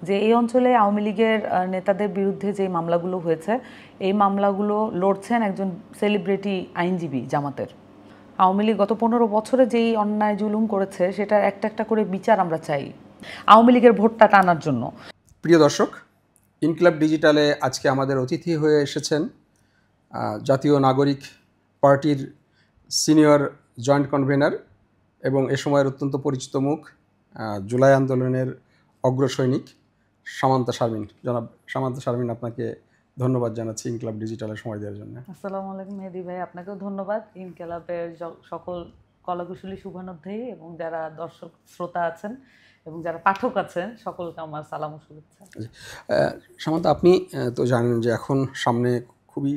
যে এই অঞ্চলে আওয়ামী লীগের নেতাদের বিরুদ্ধে যে মামলাগুলো হয়েছে, এই মামলাগুলো লড়ছেন একজন সেলিব্রিটি আইনজীবী জামাতের। আওয়ামী লীগ গত 15 বছরে যেই অন্যায় জুলুম করেছে সেটার একটা একটা করে বিচার আমরা চাই আওয়ামী লীগের ভোটটা টানার জন্য। প্রিয় দর্শক, ইনকিলাব ডিজিটালে আজকে আমাদের অতিথি হয়ে এসেছেন জাতীয় নাগরিক পার্টির সিনিয়র জয়েন্ট কনভেনার এবং এ সময়ের অত্যন্ত পরিচিত মুখ, জুলাই আন্দোলনের অগ্রসৈনিক সামান্তা শারমিন। জনাব সামান্তা শারমিন, আপনাকে ধন্যবাদ জানাচ্ছি ইনকিলাব ডিজিটালে সময় দেওয়ার জন্য। আসসালামু আলাইকুম মেহেদী ভাই, আপনাকেও ধন্যবাদ। ইনকিলাবের সকল কলাকুশলী শুভানুধ্যায়ী এবং যারা দর্শক শ্রোতা আছেন এবং যারা পাঠক আছেন সকলকে আমার সালাম ও শুভেচ্ছা। সামান্তা, আপনি তো জানেন যে এখন সামনে খুবই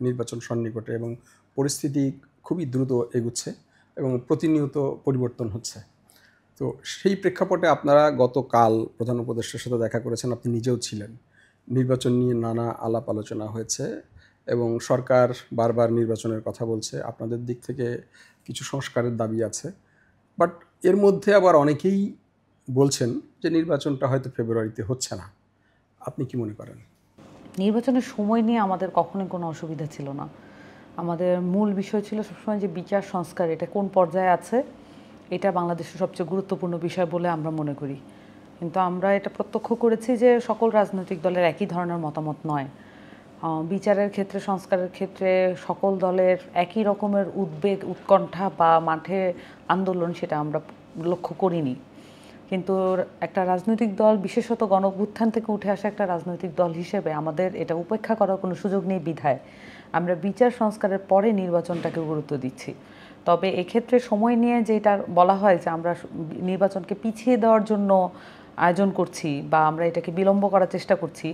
নির্বাচন সন্নিকটে এবং পরিস্থিতি খুবই দ্রুত এগুচ্ছে এবং প্রতিনিয়ত পরিবর্তন হচ্ছে। তো সেই প্রেক্ষাপটে আপনারা গতকাল প্রধান উপদেষ্টার সাথে দেখা করেছেন, আপনি নিজেও ছিলেন। নির্বাচন নিয়ে নানা আলাপ আলোচনা হয়েছে এবং সরকার বারবার নির্বাচনের কথা বলছে, আপনাদের দিক থেকে কিছু সংস্কারের দাবি আছে। বাট এর মধ্যে আবার অনেকেই বলছেন যে নির্বাচনটা হয়তো ফেব্রুয়ারিতে হচ্ছে না। আপনি কি মনে করেন? নির্বাচনের সময় নিয়ে আমাদের কখনোই কোনো অসুবিধা ছিল না। আমাদের মূল বিষয় ছিল সবসময় যে বিচার সংস্কার এটা কোন পর্যায়ে আছে, এটা বাংলাদেশের সবচেয়ে গুরুত্বপূর্ণ বিষয় বলে আমরা মনে করি। কিন্তু আমরা এটা প্রত্যক্ষ করেছি যে সকল রাজনৈতিক দলের একই ধরনের মতামত নয়। বিচারের ক্ষেত্রে, সংস্কারের ক্ষেত্রে সকল দলের একই রকমের উদ্বেগ, উৎকণ্ঠা বা মাঠে আন্দোলন সেটা আমরা লক্ষ্য করিনি। কিন্তু একটা রাজনৈতিক দল, বিশেষত গণঅভ্যুত্থান থেকে উঠে আসা একটা রাজনৈতিক দল হিসেবে আমাদের এটা উপেক্ষা করার কোনো সুযোগ নেই বিধায় আমরা বিচার সংস্কারের পরে নির্বাচনটাকে গুরুত্ব দিচ্ছি। তবে এক্ষেত্রে সময় নিয়ে যেটা বলা হয় যে আমরা নির্বাচনকে পিছিয়ে দেওয়ার জন্য আয়োজন করছি বা আমরা এটাকে বিলম্ব করার চেষ্টা করছি,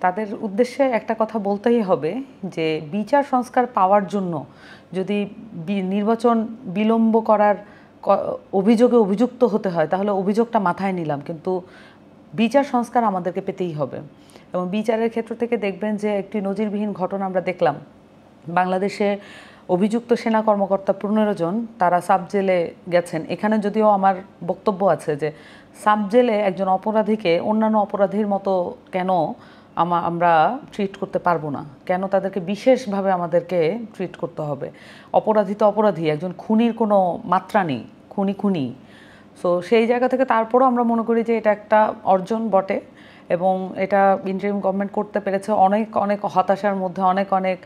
তাদের উদ্দেশ্যে একটা কথা বলতেই হবে যে বিচার সংস্কার পাওয়ার জন্য যদি নির্বাচন বিলম্ব করার অভিযোগে অভিযুক্ত হতে হয় তাহলে অভিযোগটা মাথায় নিলাম, কিন্তু বিচার সংস্কার আমাদেরকে পেতেই হবে। এবং বিচারের ক্ষেত্র থেকে দেখবেন যে একটি নজিরবিহীন ঘটনা আমরা দেখলাম। বাংলাদেশে অভিযুক্ত সেনা কর্মকর্তা 15 জন তারা সাব জেলে গেছেন। এখানে যদিও আমার বক্তব্য আছে যে সাব জেলে একজন অপরাধীকে অন্যান্য অপরাধীর মতো কেন আমরা ট্রিট করতে পারবো না, কেন তাদেরকে বিশেষভাবে আমাদেরকে ট্রিট করতে হবে? অপরাধী তো অপরাধী, একজন খুনির কোনো মাত্রা নেই, খুনি খুনি। সো সেই জায়গা থেকে তারপরও আমরা মনে করি যে এটা একটা অর্জন বটে এবং এটা ইন্টারিম গভর্নমেন্ট করতে পেরেছে অনেক অনেক হতাশার মধ্যে, অনেক অনেক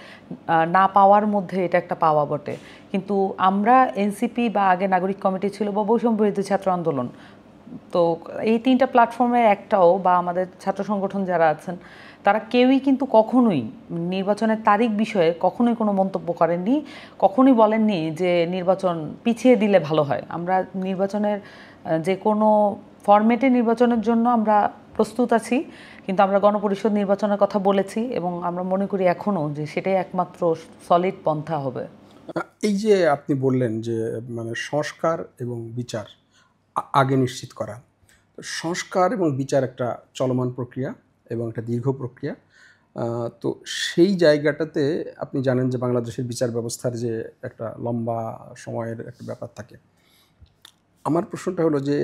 না পাওয়ার মধ্যে এটা একটা পাওয়া বটে। কিন্তু আমরা এনসিপি বা আগে নাগরিক কমিটি ছিল বা বৈষম্য বিরোধী ছাত্র আন্দোলন, তো এই 3টা প্ল্যাটফর্মের একটাও বা আমাদের ছাত্র সংগঠন যারা আছেন তারা কেউই কিন্তু কখনোই নির্বাচনের তারিখ বিষয়ে কখনোই কোনো মন্তব্য করেননি, কখনোই বলেননি যে নির্বাচন পিছিয়ে দিলে ভালো হয়। আমরা নির্বাচনের যে কোনো ফরম্যাটে নির্বাচনের জন্য আমরা প্রস্তুত আছি, কিন্তু আমরা গণপরিষদ নির্বাচনের কথা বলেছি এবং আমরা মনে করি এখনও যে সেটাই একমাত্র সলিড পন্থা হবে। এই যে আপনি বললেন যে মানে সংস্কার এবং বিচার আগে নিশ্চিত করা, সংস্কার এবং বিচার একটা চলমান প্রক্রিয়া এবং একটা দীর্ঘ প্রক্রিয়া। তো সেই জায়গাটাতে আপনি জানেন যে বাংলাদেশের বিচার ব্যবস্থার যে একটা লম্বা সময়ের একটা ব্যাপার থাকে। আমার প্রশ্নটা হলো যে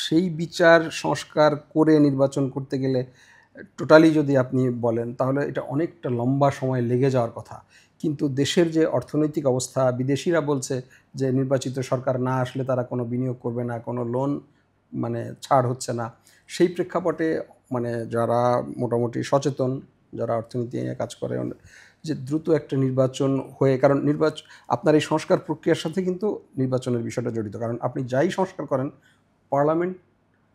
সেই বিচার সংস্কার করে নির্বাচন করতে গেলে টোটালি যদি আপনি বলেন তাহলে এটা অনেকটা লম্বা সময় লেগে যাওয়ার কথা। কিন্তু দেশের যে অর্থনৈতিক অবস্থা, বিদেশিরা বলছে যে নির্বাচিত সরকার না আসলে তারা কোনো বিনিয়োগ করবে না, কোনো লোন মানে ছাড় হচ্ছে না। সেই প্রেক্ষাপটে মানে যারা মোটামুটি সচেতন, যারা অর্থনীতি নিয়ে কাজ করে, যে দ্রুত একটা নির্বাচন হয়ে, কারণ আপনার এই সংস্কার প্রক্রিয়ার সাথে কিন্তু নির্বাচনের বিষয়টা জড়িত, কারণ আপনি যাই সংস্কার করেন পার্লামেন্ট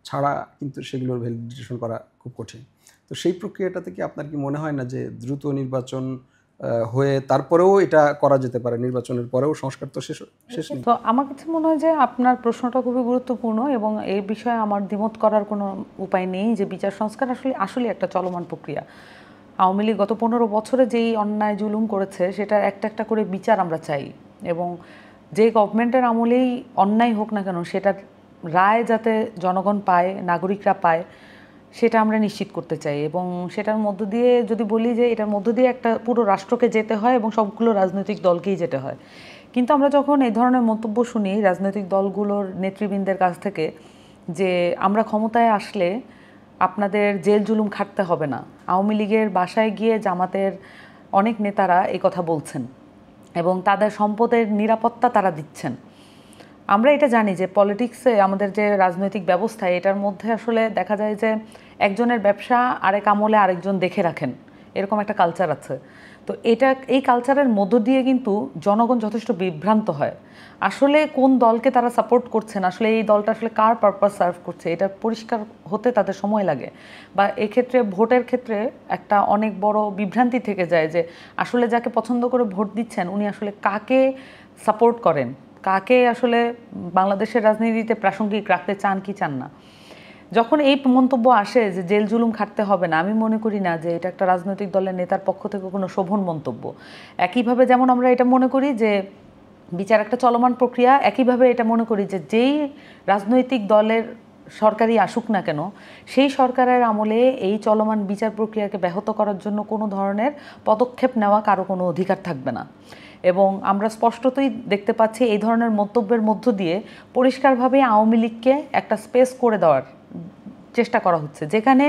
ছাড়া কিন্তু সেগুলোর ভ্যালিডেশন করা খুব কঠিন। তো সেই প্রক্রিয়াটা থেকে আপনার কি মনে হয় না যে দ্রুত নির্বাচন হয়ে তারপরেও এটা করা যেতে পারে, নির্বাচনের পরেও সংস্কার তো শেষ নেই? তো আমার কাছে মনে হয় যে আপনার প্রশ্নটা খুবই গুরুত্বপূর্ণ এবং এই বিষয়ে আমার দ্বিমত করার কোনো উপায় নেই যে বিচার সংস্কার আসলে একটা চলমান প্রক্রিয়া। আওয়ামী লীগ গত 15 বছরে যেই অন্যায় জুলুম করেছে সেটার একটা একটা করে বিচার আমরা চাই এবং যে গভর্নমেন্টের আমলেই অন্যায় হোক না কেন সেটার রায় যাতে জনগণ পায়, নাগরিকরা পায়, সেটা আমরা নিশ্চিত করতে চাই। এবং সেটার মধ্য দিয়ে যদি বলি যে এটার মধ্য দিয়ে একটা পুরো রাষ্ট্রকে যেতে হয় এবং সবগুলো রাজনৈতিক দলকেই যেতে হয়। কিন্তু আমরা যখন এই ধরনের মন্তব্য শুনি রাজনৈতিক দলগুলোর নেতৃবৃন্দের কাছ থেকে যে আমরা ক্ষমতায় আসলে আপনাদের জেল জুলুম খাটতে হবে না। আওয়ামী লীগের বাসায় গিয়ে জামাতের অনেক নেতারা এই কথা বলছেন এবং তাদের সম্পদের নিরাপত্তা তারা দিচ্ছেন। আমরা এটা জানি যে পলিটিক্সে আমাদের যে রাজনৈতিক ব্যবস্থা, এটার মধ্যে আসলে দেখা যায় যে একজনের ব্যবসা আরেক আমলে আরেকজন দেখে রাখেন, এরকম একটা কালচার আছে। তো এই কালচারের মধ্য দিয়ে কিন্তু জনগণ যথেষ্ট বিভ্রান্ত হয়। আসলে কোন দলকে তারা সাপোর্ট করছেন, আসলে এই দলটা আসলে কার পারপাস সার্ভ করছে, এটা পরিষ্কার হতে তাদের সময় লাগে। বা এক্ষেত্রে ভোটের ক্ষেত্রে একটা অনেক বড় বিভ্রান্তি থেকে যায় যে আসলে যাকে পছন্দ করে ভোট দিচ্ছেন উনি আসলে কাকে সাপোর্ট করেন, কাকে আসলে বাংলাদেশের রাজনীতিতে প্রাসঙ্গিক রাখতে চান কি চান না। যখন এই মন্তব্য আসে যে জেল জুলুম খাটতে হবে না, আমি মনে করি না যে এটা একটা রাজনৈতিক দলের নেতার পক্ষ থেকে কোনো শোভন মন্তব্য। একইভাবে যেমন আমরা এটা মনে করি যে বিচার একটা চলমান প্রক্রিয়া, একইভাবে এটা মনে করি যে যেই রাজনৈতিক দলের সরকারই আসুক না কেন, সেই সরকারের আমলে এই চলমান বিচার প্রক্রিয়াকে ব্যাহত করার জন্য কোনো ধরনের পদক্ষেপ নেওয়া কারো কোনো অধিকার থাকবে না। এবং আমরা স্পষ্টতই দেখতে পাচ্ছি এই ধরনের মন্তব্যের মধ্য দিয়ে পরিষ্কারভাবে আওয়ামী লীগকে একটা স্পেস করে দেওয়ার চেষ্টা করা হচ্ছে, যেখানে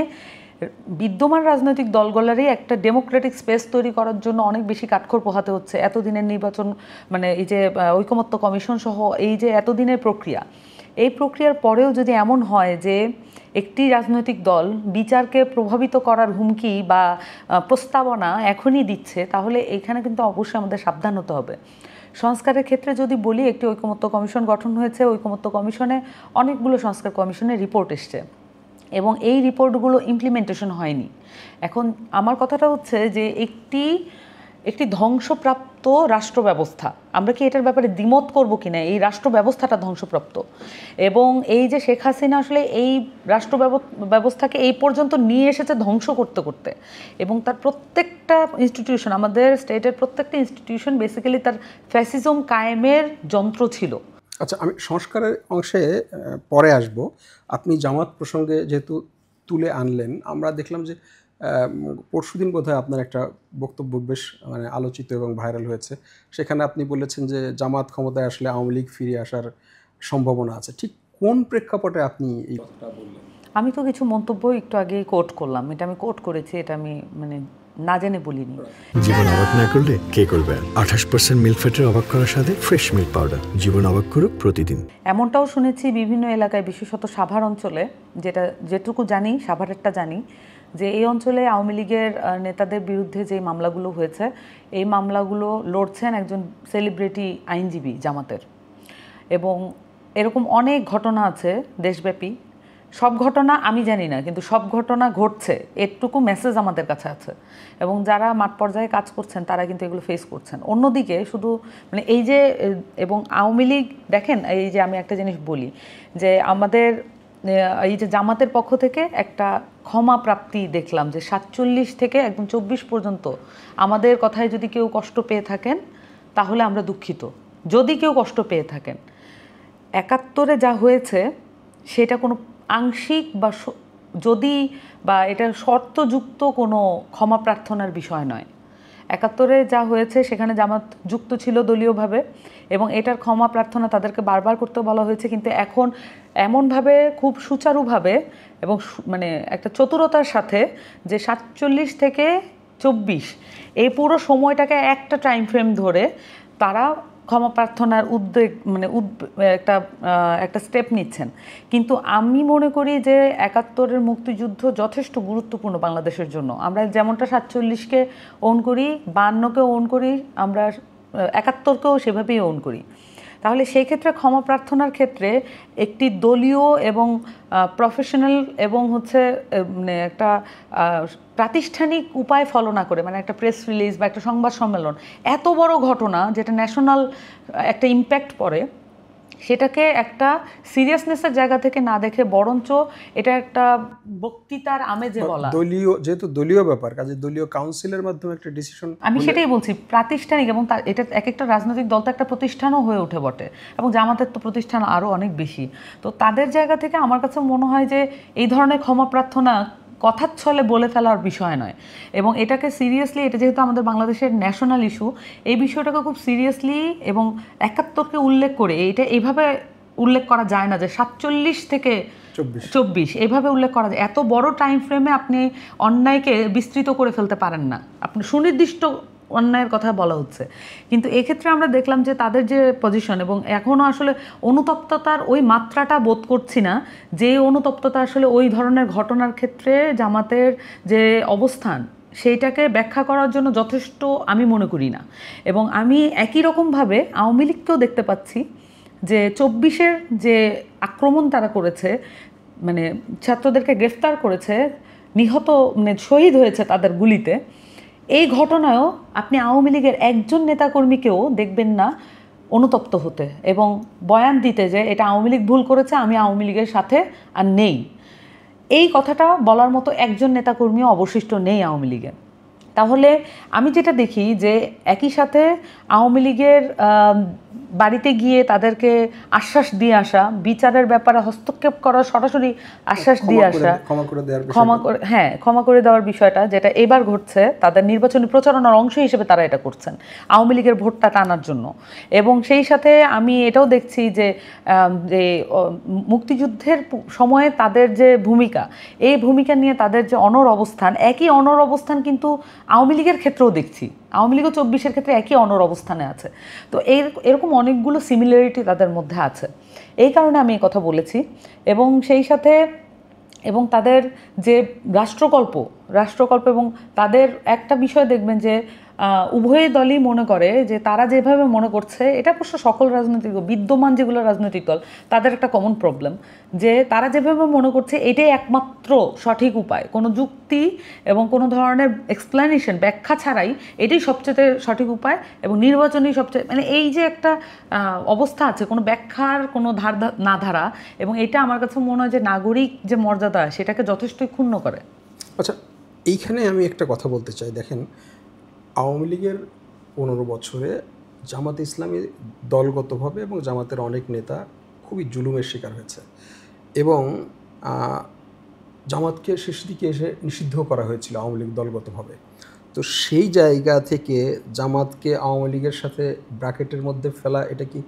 বিদ্যমান রাজনৈতিক দলগুলোরই একটা ডেমোক্রেটিক স্পেস তৈরি করার জন্য অনেক বেশি কাঠখড় পোহাতে হচ্ছে। এতদিনের নির্বাচন, মানে এই যে ঐকমত্য কমিশন সহ এই যে এতদিনের প্রক্রিয়া, এই প্রক্রিয়ার পরেও যদি এমন হয় যে একটি রাজনৈতিক দল বিচারকে প্রভাবিত করার হুমকি বা প্রস্তাবনা এখনই দিচ্ছে, তাহলে এখানে কিন্তু অবশ্যই আমাদের সাবধান হতে হবে। সংস্কারের ক্ষেত্রে যদি বলি, একটি ঐকমত্য কমিশন গঠন হয়েছে, ঐকমত্য কমিশনে অনেকগুলো সংস্কার কমিশনের রিপোর্ট এসছে এবং এই রিপোর্টগুলো ইমপ্লিমেন্টেশন হয়নি। এখন আমার কথাটা হচ্ছে যে একটি ধ্বংসপ্রাপ্ত রাষ্ট্র ব্যবস্থা, আমরা কি এটার ব্যাপারে দ্বিমত করব কিনা, এই রাষ্ট্র ব্যবস্থাটা ধ্বংসপ্রাপ্ত এবং এই যে শেখ হাসিনা আসলে এই রাষ্ট্র ব্যবস্থাকে এই পর্যন্ত নিয়ে এসেছে ধ্বংস করতে করতে, এবং তার প্রত্যেকটা ইনস্টিটিউশন, আমাদের স্টেটের প্রত্যেকটা ইনস্টিটিউশন বেসিক্যালি তার ফ্যাসিজম কায়েমের যন্ত্র ছিল। আচ্ছা, আমি সংস্কারের অংশে পরে আসব। আপনি জামাত প্রসঙ্গে যেহেতু তুলে আনলেন, আমরা দেখলাম যে পরশুদিন বোধহয় আপনার একটা বক্তব্য বেশ মানে আলোচিত এবং ভাইরাল হয়েছে। সেখানে আপনি বলেছেন যে জামাত ক্ষমতায় আসলে আওয়ামী লীগ ফিরে আসার সম্ভাবনা আছে। ঠিক কোন প্রেক্ষাপটে আপনি এই কথাটা বললেন? আমি তো কিছু মন্তব্য একটু আগে কোট করলাম, এটা আমি কোট করেছি, এটা আমি মানে না জেনে বলিনি। জীবন অবাক না করলে কে করবে? 28% মিল্ক ফ্যাটের অবাক করার সাথে ফ্রেশ মিল্ক পাউডার। জীবন অবাক করুক প্রতিদিন। এমনটাও শুনেছি বিভিন্ন এলাকায়, বিশেষত সাভার অঞ্চলে, যেটুকু জানি সাভারেরটা জানি, যে এই অঞ্চলে আওয়ামী লীগের নেতাদের বিরুদ্ধে যে মামলাগুলো হয়েছে, এই মামলাগুলো লড়ছেন একজন সেলিব্রিটি আইনজীবী জামাতের। এবং এরকম অনেক ঘটনা আছে দেশব্যাপী। সব ঘটনা আমি জানি না, কিন্তু সব ঘটনা ঘটছে, এটুকু মেসেজ আমাদের কাছে আছে এবং যারা মাঠ পর্যায়ে কাজ করছেন তারা কিন্তু এগুলো ফেস করছেন। অন্যদিকে শুধু মানে এই যে, এবং আওয়ামী লীগ দেখেন, এই যে আমি একটা জিনিস বলি যে আমাদের এই যে জামাতের পক্ষ থেকে একটা ক্ষমা প্রাপ্তি দেখলাম, যে 47 থেকে একদম 24 পর্যন্ত আমাদের কথায় যদি কেউ কষ্ট পেয়ে থাকেন তাহলে আমরা দুঃখিত, যদি কেউ কষ্ট পেয়ে থাকেন। 71-এ যা হয়েছে সেটা কোনো আংশিক বা যদি বা এটা শর্তযুক্ত কোনো ক্ষমা প্রার্থনার বিষয় নয়। 71-এ যা হয়েছে সেখানে জামাত যুক্ত ছিল দলীয়ভাবে এবং এটার ক্ষমা প্রার্থনা তাদেরকে বারবার করতে বলা হয়েছে, কিন্তু এখন এমনভাবে খুব সুচারুভাবে এবং মানে একটা চতুরতার সাথে যে 47 থেকে 24 এই পুরো সময়টাকে একটা টাইম ফ্রেম ধরে তারা ক্ষমা প্রার্থনার উদ্বেগ মানে একটা স্টেপ নিচ্ছেন। কিন্তু আমি মনে করি যে 71-এর মুক্তিযুদ্ধ যথেষ্ট গুরুত্বপূর্ণ বাংলাদেশের জন্য। আমরা যেমনটা 47-কে ওন করি, 52-কে ওন করি, আমরা 71-কেও সেভাবেই ওন করি। তাহলে সেই ক্ষেত্রে ক্ষমা প্রার্থনার ক্ষেত্রে একটি দলীয় এবং প্রফেশনাল এবং হচ্ছে মানে একটা প্রাতিষ্ঠানিক উপায় ফলো না করে, মানে একটা প্রেস রিলিজ বা একটা সংবাদ সম্মেলন, এত বড় ঘটনা যেটা ন্যাশনাল একটা ইম্প্যাক্ট পড়ে, সেটাকে একটা সিরিয়াসনেসের জায়গা থেকে না দেখে বরঞ্চ এটা একটা বক্তৃতার আমেজে বলা, দলীয় যেহেতু দলীয় ব্যাপার, কাজে দলীয় কাউন্সিলের মাধ্যমে একটা ডিসিশন, আমি সেটাই বলছি, প্রাতিষ্ঠানিক। এবং এটা এক একটা রাজনৈতিক দল তো একটা প্রতিষ্ঠানও হয়ে ওঠে বটে, এবং জামাতের তো প্রতিষ্ঠান আরও অনেক বেশি। তো তাদের জায়গা থেকে আমার কাছে মনে হয় যে এই ধরনের ক্ষমা প্রার্থনা কথার ছলে বলে ফেলার বিষয় নয়, এবং এটাকে সিরিয়াসলি, এটা যেহেতু আমাদের বাংলাদেশের ন্যাশনাল ইস্যু, এই বিষয়টাকে খুব সিরিয়াসলি এবং 71-কে উল্লেখ করে, এটা এইভাবে উল্লেখ করা যায় না যে 47 থেকে 24 এইভাবে উল্লেখ করা যায়। এত বড় টাইম ফ্রেমে আপনি অন্যায়কে বিস্তৃত করে ফেলতে পারেন না, আপনি সুনির্দিষ্ট অন্যায়ের কথা বলা হচ্ছে। কিন্তু এক্ষেত্রে আমরা দেখলাম যে তাদের যে পজিশন, এবং এখনও আসলে অনুতপ্ততার ওই মাত্রাটা বোধ করছি না, যে অনুতপ্ততা আসলে ওই ধরনের ঘটনার ক্ষেত্রে জামাতের যে অবস্থান সেইটাকে ব্যাখ্যা করার জন্য যথেষ্ট আমি মনে করি না। এবং আমি একই রকমভাবে আওয়ামী লীগকেও দেখতে পাচ্ছি যে 24-এর যে আক্রমণ তারা করেছে, মানে ছাত্রদেরকে গ্রেফতার করেছে, নিহত মানে শহীদ হয়েছে তাদের গুলিতে, এই ঘটনায়ও আপনি আওয়ামী লীগের একজন নেতাকর্মীকেও দেখবেন না অনুতপ্ত হতে এবং বয়ান দিতে যে এটা আওয়ামী লীগ ভুল করেছে, আমি আওয়ামী লীগের সাথে আর নেই। এই কথাটা বলার মতো একজন নেতাকর্মীও অবশিষ্ট নেই আওয়ামী লীগে। তাহলে আমি যেটা দেখি যে একই সাথে আওয়ামী লীগের বাড়িতে গিয়ে তাদেরকে আশ্বাস দিয়ে আসা, বিচারের ব্যাপারে হস্তক্ষেপ করার সরাসরি আশ্বাস দিয়ে আসা, ক্ষমা করে দেওয়ার বিষয়টা যেটা এবার ঘটছে, তাদের নির্বাচনী প্রচারণার অংশ হিসেবে তারা এটা করছেন আওয়ামী লীগের ভোটটা টানার জন্য। এবং সেই সাথে আমি এটাও দেখছি যে মুক্তিযুদ্ধের সময়ে তাদের যে ভূমিকা, এই ভূমিকা নিয়ে তাদের যে অনড় অবস্থান, একই অনড় অবস্থান কিন্তু আওয়ামী লীগের ক্ষেত্রেও দেখছি। আওয়ামী লীগও 24-এর ক্ষেত্রে একই অনড় অবস্থানে আছে। তো এরকম অনেকগুলো সিমিলারিটি তাদের মধ্যে আছে, এই কারণে আমি এই কথা বলেছি। এবং সেই সাথে এবং তাদের যে রাষ্ট্রকল্প এবং তাদের একটা বিষয় দেখবেন যে উভয় দলই মনে করে যে তারা যেভাবে মনে করছে, এটা অবশ্য সকল রাজনৈতিক বিদ্যমান যেগুলো রাজনৈতিক দল তাদের একটা কমন প্রবলেম, যে তারা যেভাবে মনে করছে এটাই একমাত্র সঠিক উপায়, কোনো যুক্তি এবং কোনো ধরনের এক্সপ্লেনেশন ব্যাখ্যা ছাড়াই এটাই সবচেয়ে সঠিক উপায় এবং নির্বাচনী সবচেয়ে, মানে এই যে একটা অবস্থা আছে, কোনো ব্যাখ্যার কোনো ধারা, এবং এটা আমার কাছে মনে হয় যে নাগরিক যে মর্যাদা সেটাকে যথেষ্টই ক্ষুণ্ণ করে। আচ্ছা, এইখানে আমি একটা কথা বলতে চাই। দেখেন, আওয়ামী লীগের 15 বছরে জামাতে ইসলামী দলগতভাবে এবং জামাতের অনেক নেতা খুবই জুলুমের শিকার হয়েছে, এবং জামাতকে শেষ দিকে এসে নিষিদ্ধ করা হয়েছিল আওয়ামী লীগ দলগতভাবে। তো সেই জায়গা থেকে জামাতকে আওয়ামী লীগের সাথে ব্র্যাকেটের মধ্যে ফেলা, এটা কি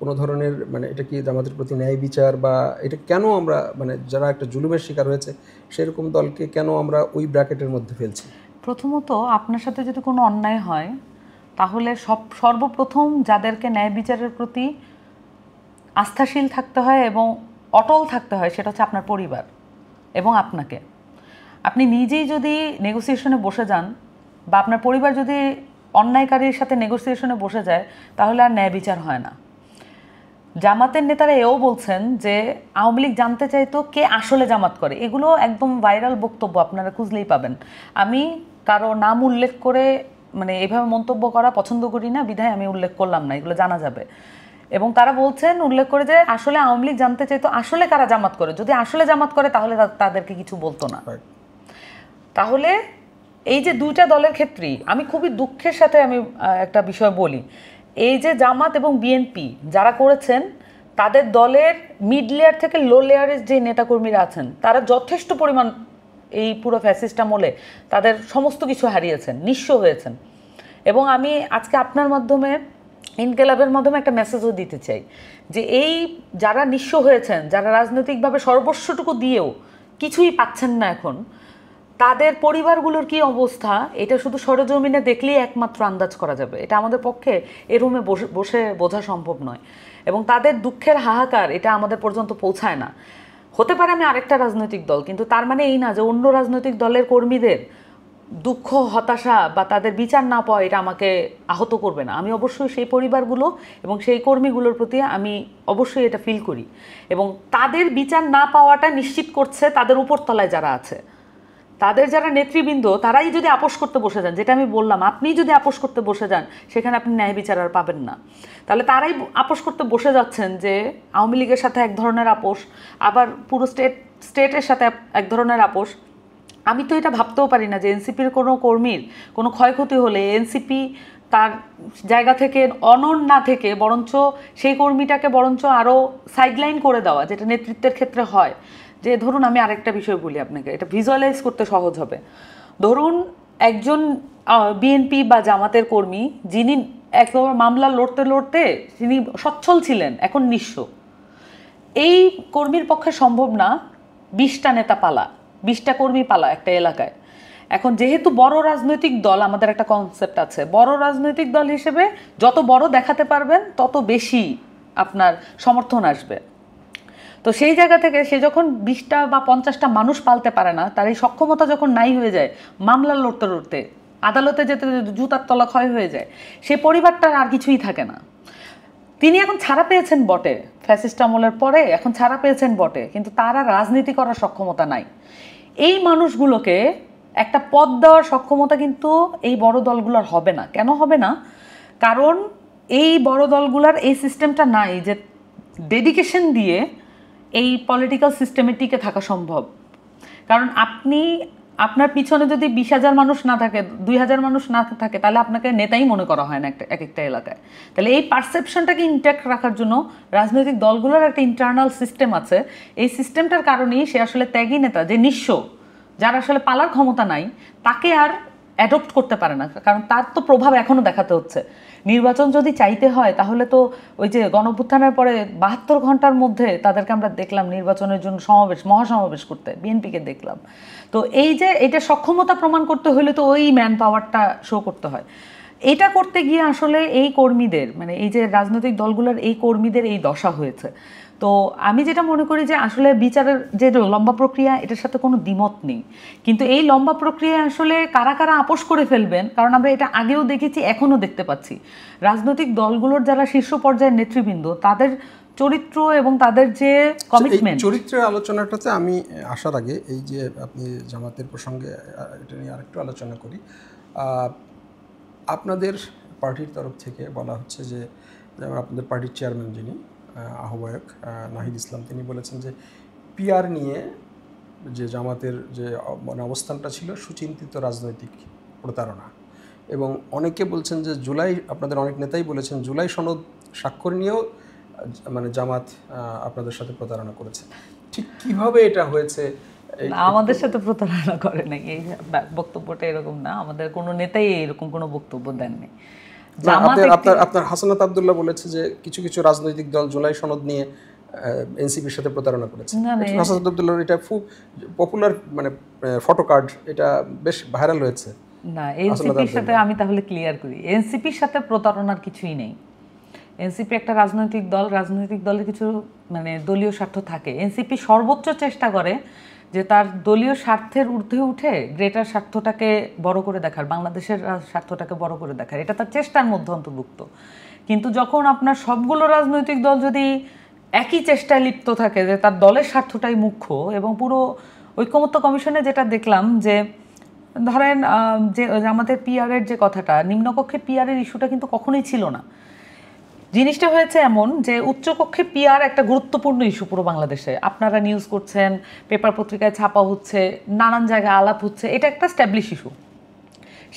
কোনো ধরনের, মানে এটা কি জামাতের প্রতি ন্যায় বিচার, বা এটা কেন আমরা, মানে যারা একটা জুলুমের শিকার হয়েছে সেরকম দলকে কেন আমরা ওই ব্র্যাকেটের মধ্যে ফেলছি? প্রথমত, আপনার সাথে যদি কোনো অন্যায় হয় তাহলে সর্বপ্রথম যাদেরকে ন্যায় বিচারের প্রতি আস্থাশীল থাকতে হয় এবং অটল থাকতে হয় সেটা হচ্ছে আপনার পরিবার এবং আপনাকে। আপনি নিজেই যদি নেগোসিয়েশনে বসে যান বা আপনার পরিবার যদি অন্যায়কারীর সাথে নেগোসিয়েশনে বসে যায়, তাহলে আর ন্যায় বিচার হয় না। জামাতের নেতারা এও বলছেন যে আওয়ামী লীগ জানতে চাইতো কে আসলে জামাত করে। এগুলো একদম ভাইরাল বক্তব্য, আপনারা খুঁজলেই পাবেন। আমি কারো নাম উল্লেখ করে মানে এভাবে মন্তব্য করা পছন্দ করি না, বিধায় আমি উল্লেখ করলাম না, এগুলো জানা যাবে। এবং তারা বলছেন উল্লেখ করে যে আসলে আওয়ামী লীগ জানতে চাইতো আসলে কারা জামাত করে, যদি আসলে জামাত করে তাহলে তাদেরকে কিছু বলতো না। তাহলে এই যে দুইটা দলের ক্ষেত্রেই আমি খুবই দুঃখের সাথে আমি একটা বিষয় বলি, এই যে জামাত এবং বিএনপি যারা করেছেন, তাদের দলের মিড লেয়ার থেকে লো লেয়ারের যে নেতাকর্মীরা আছেন তারা যথেষ্ট পরিমাণ এই পুরো ফ্যাসিস্ট আমলে তাদের সমস্ত কিছু হারিয়েছেন, নিঃস্ব হয়েছেন। এবং আমি আজকে আপনার মাধ্যমে, ইনকেলাবের মাধ্যমে একটা মেসেজও দিতে চাই যে এই যারা নিঃস্ব হয়েছেন, যারা রাজনৈতিকভাবে সর্বস্বটুকু দিয়েও কিছুই পাচ্ছেন না এখন, তাদের পরিবারগুলোর কি অবস্থা এটা শুধু সরেজমিনে দেখলেই একমাত্র আন্দাজ করা যাবে। এটা আমাদের পক্ষে এ রুমে বসে বোঝা সম্ভব নয়, এবং তাদের দুঃখের হাহাকার এটা আমাদের পর্যন্ত পৌঁছায় না। হতে পারে আমি আরেকটা রাজনৈতিক দল, কিন্তু তার মানে এই না যে অন্য রাজনৈতিক দলের কর্মীদের দুঃখ, হতাশা বা তাদের বিচার না পাওয়া এটা আমাকে আহত করবে না। আমি অবশ্যই সেই পরিবারগুলো এবং সেই কর্মীগুলোর প্রতি আমি অবশ্যই এটা ফিল করি, এবং তাদের বিচার না পাওয়াটা নিশ্চিত করছে তাদের উপরতলায় যারা আছে, তাদের যারা নেতৃবৃন্দ, তারাই যদি আপোষ করতে বসে যান, যেটা আমি বললাম, আপনি যদি আপোষ করতে বসে যান সেখানে আপনি ন্যায় বিচার আর পাবেন না। তাহলে তারাই আপোষ করতে বসে যাচ্ছেন যে আওয়ামী লীগের সাথে এক ধরনের আপোষ, আবার পুরো স্টেটের সাথে এক ধরনের আপোষ। আমি তো এটা ভাবতেও পারি না যে এনসিপির কোনো কর্মীর কোনো ক্ষয়ক্ষতি হলে এনসিপি তার জায়গা থেকে অনড় না থেকে বরঞ্চ সেই কর্মীটাকে বরঞ্চ আরও সাইডলাইন করে দেওয়া, যেটা নেতৃত্বের ক্ষেত্রে হয়। যে ধরুন, আমি আরেকটা বিষয় বলি আপনাকে, এটা ভিজুয়ালাইজ করতে সহজ হবে। ধরুন একজন বিএনপি বা জামাতের কর্মী যিনি একবার মামলা লড়তে লড়তে তিনি সচ্ছল ছিলেন, এখন নিঃস্ব। এই কর্মীর পক্ষে সম্ভব না 20টা নেতা পালা, 20টা কর্মী পালা একটা এলাকায়। এখন যেহেতু বড় রাজনৈতিক দল, আমাদের একটা কনসেপ্ট আছে, বড় রাজনৈতিক দল হিসেবে যত বড় দেখাতে পারবেন তত বেশি আপনার সমর্থন আসবে। তো সেই জায়গা থেকে সে যখন 20টা বা 50টা মানুষ পালতে পারে না, তার এই সক্ষমতা যখন নাই হয়ে যায়, মামলা লড়তে লড়তে আদালতে যেতে জুতার তলা ক্ষয় হয়ে যায়, সে পরিবারটার আর কিছুই থাকে না। তিনি এখন ছাড়া পেয়েছেন বটে, ফ্যাসিস্ট আমলের পরে এখন ছাড়া পেয়েছেন বটে, কিন্তু তার আর রাজনীতি করার সক্ষমতা নাই। এই মানুষগুলোকে একটা পদ দেওয়ার সক্ষমতা কিন্তু এই বড় দলগুলোর হবে না। কেন হবে না? কারণ এই বড় দলগুলোর এই সিস্টেমটা নাই যে ডেডিকেশন দিয়ে এই পলিটিক্যাল সিস্টেমে টিকে থাকা সম্ভব। কারণ আপনার পিছনে যদি 20,000 মানুষ না থাকে, 2,000 মানুষ না থাকে, তাহলে আপনাকে নেতাই মনে করা হয় না এক একটা এলাকায়। তাহলে এই পারসেপশনটাকে ইনট্যাক্ট রাখার জন্য রাজনৈতিক দলগুলোর একটা ইন্টারনাল সিস্টেম আছে। এই সিস্টেমটার কারণেই সে আসলে ত্যাগী নেতা, যে নিঃস্ব, যার আসলে পালার ক্ষমতা নাই, তাকে আর অ্যাডপ্ট করতে পারে না, কারণ তার তো প্রভাব এখনও দেখাতে হচ্ছে। নির্বাচন যদি চাইতে হয় তাহলে তো ওই যে গণঅভ্যুত্থানের পরে 72 ঘন্টার মধ্যে তাদেরকে আমরা দেখলাম নির্বাচনের জন্য মহাসমাবেশ করতে, বিএনপিকে দেখলাম। তো এই যে এটা সক্ষমতা প্রমাণ করতে হলে তো ওই ম্যান পাওয়ারটা শো করতে হয়। এটা করতে গিয়ে আসলে এই কর্মীদের, মানে এই যে রাজনৈতিক দলগুলোর এই কর্মীদের এই দশা হয়েছে। তো আমি যেটা মনে করি যে আসলে বিচারের যে লম্বা প্রক্রিয়া, এটার সাথে কোনো দ্বিমত নেই, কিন্তু এই লম্বা প্রক্রিয়ায় আসলে কারা কারা আপোষ করে ফেলবেন, কারণ আমরা এটা আগেও দেখেছি, এখনও দেখতে পাচ্ছি রাজনৈতিক দলগুলোর যারা শীর্ষ পর্যায়ের নেতৃবৃন্দ, তাদের চরিত্র এবং তাদের যে কমিটমেন্ট। চরিত্রের আলোচনাটাতে আমি আসার আগে এই যে আপনি জামাতের প্রসঙ্গে এটা নিয়ে আরেকটু আলোচনা করি। আপনাদের পার্টির তরফ থেকে বলা হচ্ছে যে, যেমন আপনাদের পার্টির চেয়ারম্যান যিনি আহ্বায়ক নাহিদ ইসলাম, তিনি বলেছেন যে পিআর নিয়ে যে জামাতের যে মানে অবস্থানটা ছিল সুচিন্তিত রাজনৈতিক প্রতারণা, এবং অনেকে বলছেন যে আপনাদের অনেক নেতাই বলেছেন জুলাই সনদ স্বাক্ষর নিয়েও মানে জামাত আপনাদের সাথে প্রতারণা করেছে। ঠিক কিভাবে এটা হয়েছে? আমাদের সাথে প্রতারণা করে নাই, এই বক্তব্যটা এরকম না। আমাদের কোনো নেতাই এরকম কোনো বক্তব্য দেননি। আপনার হাসানাত আব্দুল্লাহ বলেছে যে কিছু কিছু রাজনৈতিক দল জুলাই সনদ নিয়ে এনসিপির সাথে প্রতারণা করেছে। হাসানাত আব্দুল্লাহর এটা খুব পপুলার মানে ফটো কার্ড, এটা বেশ ভাইরাল হয়েছে। না, এনসিপির সাথে আমি তাহলে ক্লিয়ার করি, এনসিপির সাথে প্রতারণার কিছুই নেই। এনসিপি একটা রাজনৈতিক দল, রাজনৈতিক দলের কিছু মানে দলীয় স্বার্থ থাকে। এনসিপি সর্বোচ্চ চেষ্টা করে যে তার দলীয় স্বার্থের ঊর্ধ্বে উঠে গ্রেটার স্বার্থটাকে বড় করে দেখার, বাংলাদেশের স্বার্থটাকে বড় করে দেখার, এটা তার চেষ্টার মধ্যে অন্তর্ভুক্ত। কিন্তু যখন আপনার সবগুলো রাজনৈতিক দল যদি একই চেষ্টায় লিপ্ত থাকে যে তার দলের স্বার্থটাই মুখ্য, এবং পুরো ঐকমত্য কমিশনে যেটা দেখলাম যে ধরেন যে আমাদের পিআরের যে কথাটা, নিম্নকক্ষে পিআরের ইস্যুটা কিন্তু কখনোই ছিল না। জিনিসটা হয়েছে এমন যে উচ্চকক্ষে পিআর একটা গুরুত্বপূর্ণ ইস্যু পুরো বাংলাদেশে, আপনারা নিউজ করছেন, পেপার পত্রিকায় ছাপা হচ্ছে, নানান জায়গায় আলাপ হচ্ছে, এটা একটা স্ট্যাবলিশ ইস্যু।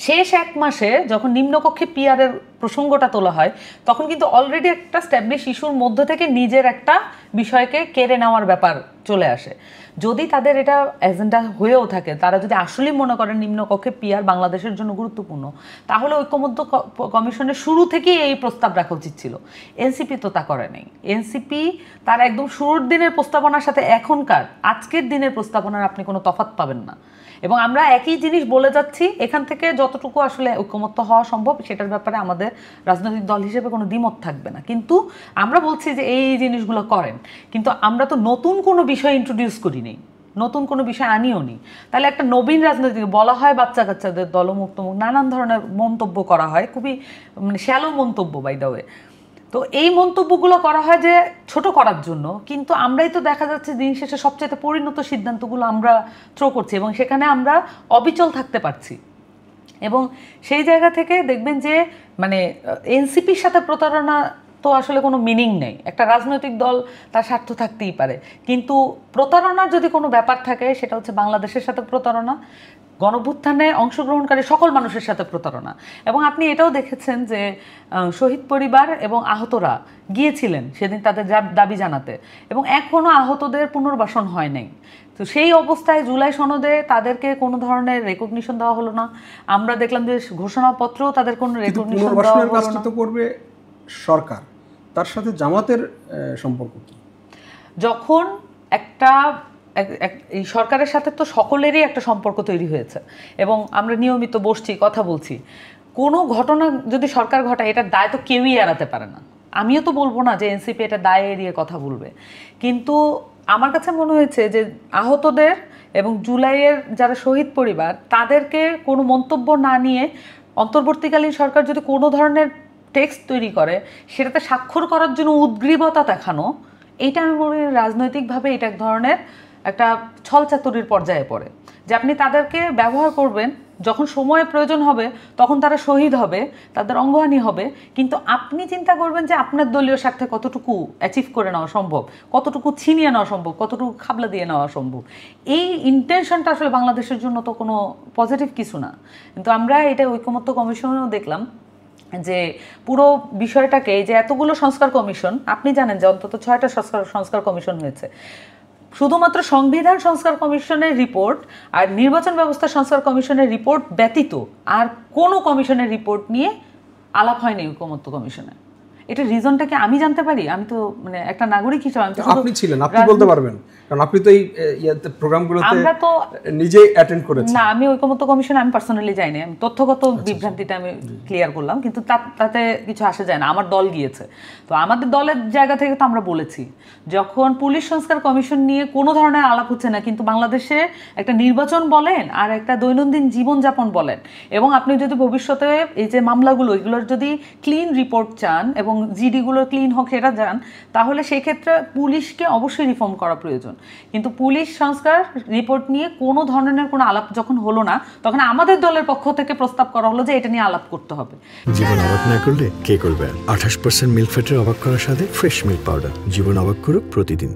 শেষ 1 মাসে যখন নিম্নকক্ষে পিআরের প্রসঙ্গটা তোলা হয়, তখন কিন্তু অলরেডি একটা স্ট্যাবলিশ ইস্যুর মধ্য থেকে নিজের একটা বিষয়কে কেড়ে নেওয়ার ব্যাপার চলে আসে। যদি তাদের এটা এজেন্ডা হয়েও থাকে, তারা যদি আসলেই মনে করেন নিম্নকক্ষে পিআর বাংলাদেশের জন্য গুরুত্বপূর্ণ, তাহলে ঐকমত্য কমিশনের শুরু থেকেই এই প্রস্তাব রাখা উচিত ছিল। এনসিপি তো তা করে নাই। এনসিপি তার একদম শুরুর দিনের প্রস্তাবনার সাথে এখনকার আজকের দিনের প্রস্তাবনার আপনি কোনো তফাৎ পাবেন না। এবং আমরা একই জিনিস বলে যাচ্ছি, এখান থেকে যতটুকু আসলে ঐকমত্য হওয়া সম্ভব সেটার ব্যাপারে আমাদের রাজনৈতিক দল হিসেবে কোনো দ্বিমত থাকবে না। কিন্তু আমরা বলছি যে এই জিনিসগুলো করেন, কিন্তু আমরা তো নতুন কোনো বিষয় ইন্ট্রোডিউস করি নেই, নতুন কোনো বিষয় আনিও নি। তাহলে একটা নবীন রাজনৈতিক বলা হয় বাচ্চা কাচ্চাদের দলমুক্ত, নানান ধরনের মন্তব্য করা হয়, খুবই মানে শ্যালো মন্তব্য বাই দ্য ওয়ে। তো এই মন্তব্যগুলো করা হয় যে ছোট করার জন্য, কিন্তু আমরাই তো দেখা যাচ্ছে দিন শেষে সবচেয়ে পরিণত সিদ্ধান্তগুলো আমরা থ্রো করছি, এবং সেখানে আমরা অবিচল থাকতে পারছি। এবং সেই জায়গা থেকে দেখবেন যে মানে এনসিপির সাথে প্রতারণা তো আসলে কোনো মিনিং নেই। একটা রাজনৈতিক দল তার স্বার্থ থাকতেই পারে, কিন্তু প্রতারণার যদি কোনো ব্যাপার থাকে সেটা হচ্ছে বাংলাদেশের সাথে প্রতারণা, গণঅভ্যুত্থানে অংশগ্রহণকারী সকল মানুষের সাথে প্রতারণা। এবং আপনি এটাও দেখেছেন যে শহীদ পরিবার এবং আহতরা গিয়েছিলেন সেদিন তাদের দাবি জানাতে, এবং এখনও আহতদের পুনর্বাসন হয় নাই। তো সেই অবস্থায় জুলাই সনদে তাদেরকে কোনো ধরনের রেকগনিশন দেওয়া হলো না। আমরা দেখলাম যে ঘোষণাপত্রেও তাদের কোনো রেকগনিশন দেওয়া হলো না। করবে সরকার, তার সাথে জামাতের সম্পর্ক কি? যখন এই সরকারের সাথে তো সকলেরই একটা সম্পর্ক তৈরি হয়েছে এবং আমরা নিয়মিত বসছি, কথা বলছি। কোনো ঘটনা যদি সরকার ঘটায়, এটার দায় তো কেউই এড়াতে পারে না। আমিও তো বলবো না যে এনসিপি এটা দায় এড়িয়ে কথা বলবে, কিন্তু আমার কাছে মনে হয়েছে যে আহতদের এবং জুলাইয়ের যারা শহীদ পরিবার, তাদেরকে কোনো মন্তব্য না নিয়ে অন্তর্বর্তীকালীন সরকার যদি কোনো ধরনের টেক্সট তৈরি করে, সেটাতে স্বাক্ষর করার জন্য উদ্গ্রীবতা দেখানো, এইটা আমি মনে করি রাজনৈতিকভাবে এটা এক ধরনের একটা ছলচাতুরির পর্যায়ে পড়ে। যে আপনি তাদেরকে ব্যবহার করবেন, যখন সময়ে প্রয়োজন হবে তখন তারা শহীদ হবে, তাদের অঙ্গহানি হবে, কিন্তু আপনি চিন্তা করবেন যে আপনার দলীয় স্বার্থে কতটুকু অ্যাচিভ করে নেওয়া সম্ভব, কতটুকু ছিনিয়ে নেওয়া সম্ভব, কতটুকু খাবলা দিয়ে নেওয়া সম্ভব। এই ইন্টেনশনটা আসলে বাংলাদেশের জন্য তো কোনো পজিটিভ কিছু না। কিন্তু আমরা এটা ঐকমত্য কমিশনেও দেখলাম যে পুরো বিষয়টাকে, যে এতগুলো সংস্কার কমিশন, আপনি জানেন যে অন্তত 6টা সংস্কার কমিশন হয়েছে, শুধুমাত্র সংবিধান সংস্কার কমিশনের রিপোর্ট আর নির্বাচন ব্যবস্থা সংস্কার কমিশনের রিপোর্ট ব্যতীত আর কোনো কমিশনের রিপোর্ট নিয়ে আলাপ হয়নি ঐকমত্য কমিশনে। এটা রিজনটা কি আমি জানতে পারি? আমি তো মানে একটা নাগরিক হিসেবে আপনি ছিলেন, আপনি বলতে পারবেন, কারণ আপনি তো এই প্রোগ্রামগুলোতে আমরা তো নিজেই অ্যাটেন্ড করেছেন। না, আমি ঐকমত্য কমিশনে আমি পার্সোনালি যাইনি, আমি তথ্যগত বিভ্রান্তিটা আমি ক্লিয়ার করলাম, কিন্তু তাতে কিছু আসে যায় না, আমার দল গিয়েছে। তো আমাদের দলের জায়গা থেকে তো আমরা বলেছি, যখন পুলিশ সংস্কার কমিশন নিয়ে কোনো ধরনের আলাপ হচ্ছে না, কিন্তু বাংলাদেশে একটা নির্বাচন বলেন আর একটা দৈনন্দিন জীবনযাপন বলেন, এবং আপনি যদি ভবিষ্যতে এই যে মামলাগুলো, এগুলোর যদি ক্লিন রিপোর্ট চান এবং জিডিগুলো ক্লিন হোক সেটা চান, তাহলে সেই ক্ষেত্রে পুলিশকে অবশ্যই রিফর্ম করা প্রয়োজন। কিন্তু পুলিশ সংস্কার রিপোর্ট নিয়ে কোনো ধরনের কোনো আলাপ যখন হলো না, তখন আমাদের দলের পক্ষ থেকে প্রস্তাব করা হলো যে এটা নিয়ে আলাপ করতে হবে। জীবন অবাক না করলে কে করবে? 28% মিল্ক ফ্যাটের অবাক করার সাথে ফ্রেশ মিল্ক পাউডার। জীবন অবাক করুক প্রতিদিন।